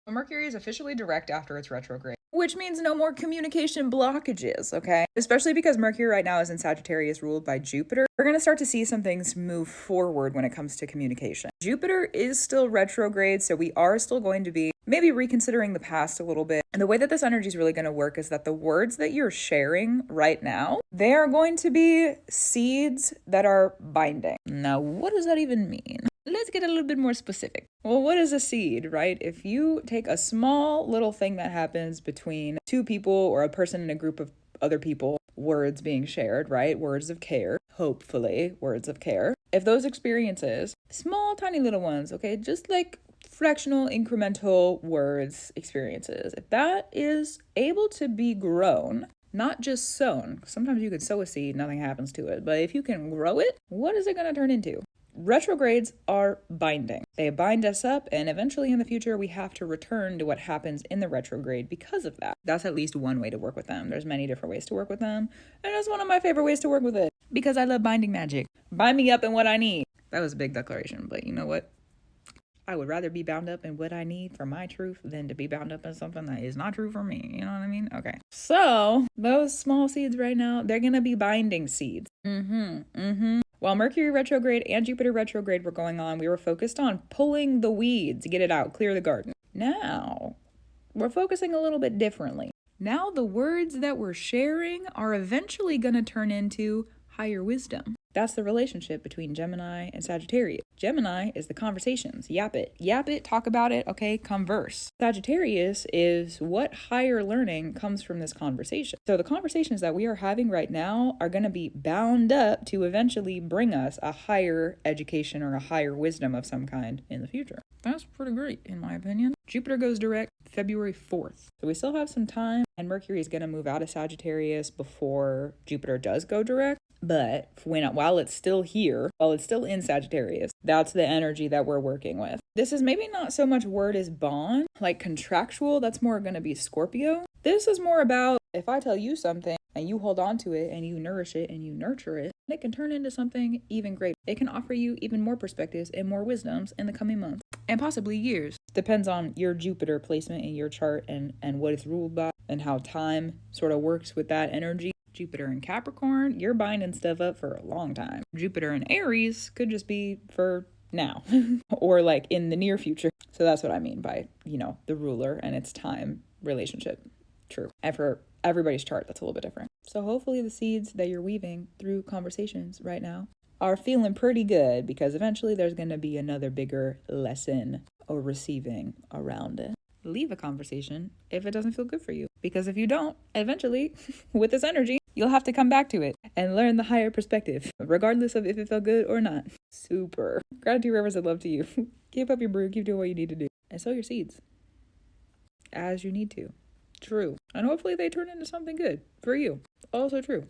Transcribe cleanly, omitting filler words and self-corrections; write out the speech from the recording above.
Mercury is officially direct after its retrograde, which means no more communication blockages, okay? Especially because Mercury right now is in Sagittarius, ruled by Jupiter. We're going to start to see some things move forward when it comes to communication. Jupiter is still retrograde, so we are still going to be maybe reconsidering the past a little bit. And the way that this energy is really going to work is that the words that you're sharing right now, they are going to be seeds that are binding. Now, what does that even mean? Let's get a little bit more specific. Well, what is a seed, right? If you take a small little thing that happens between two people or a person in a group of other people, words being shared, right? Words of care, hopefully, words of care. If those experiences, small, tiny little ones, okay, just like fractional, incremental words, experiences, if that is able to be grown, not just sown, sometimes you could sow a seed, nothing happens to it, but if you can grow it, what is it going to turn into? Retrogrades are binding. They bind us up, and eventually in the future, we have to return to what happens in the retrograde because of that. That's at least one way to work with them. There's many different ways to work with them, and that's one of my favorite ways to work with it because I love binding magic. Bind me up in what I need. That was a big declaration, but you know what? I would rather be bound up in what I need for my truth than to be bound up in something that is not true for me. You know what I mean? Okay. So those small seeds right now, they're going to be binding seeds. While Mercury retrograde and Jupiter retrograde were going on, we were focused on pulling the weeds, get it out, clear the garden. Now, we're focusing a little bit differently. Now the words that we're sharing are eventually going to turn into higher wisdom. That's the relationship between Gemini and Sagittarius. Gemini is the conversations. Yap it, talk about it, okay, converse. Sagittarius is what higher learning comes from this conversation. So the conversations that we are having right now are going to be bound up to eventually bring us a higher education or a higher wisdom of some kind in the future. That's pretty great, in my opinion. Jupiter goes direct February 4th. So we still have some time, and Mercury is going to move out of Sagittarius before Jupiter does go direct. But while it's still here, while it's still in Sagittarius, that's the energy that we're working with. This is maybe not so much word as bond, like contractual, that's more going to be Scorpio. This is more about if I tell you something and you hold on to it and you nourish it and you nurture it, it can turn into something even greater. It can offer you even more perspectives and more wisdoms in the coming months and possibly years. Depends on your Jupiter placement in your chart and what it's ruled by and how time sort of works with that energy. Jupiter in Capricorn, you're binding stuff up for a long time. Jupiter in Aries could just be for now or like in the near future. So that's what I mean by, the ruler and its time relationship. True. And for everybody's chart, that's a little bit different. So hopefully the seeds that you're weaving through conversations right now are feeling pretty good because eventually there's going to be another bigger lesson or receiving around it. Leave a conversation if it doesn't feel good for you. Because if you don't, eventually, with this energy, you'll have to come back to it and learn the higher perspective, regardless of if it felt good or not. Super. Gratitude, rivers of love to you. Keep up your brew, keep doing what you need to do. And sow your seeds as you need to. True. And hopefully they turn into something good for you. Also true.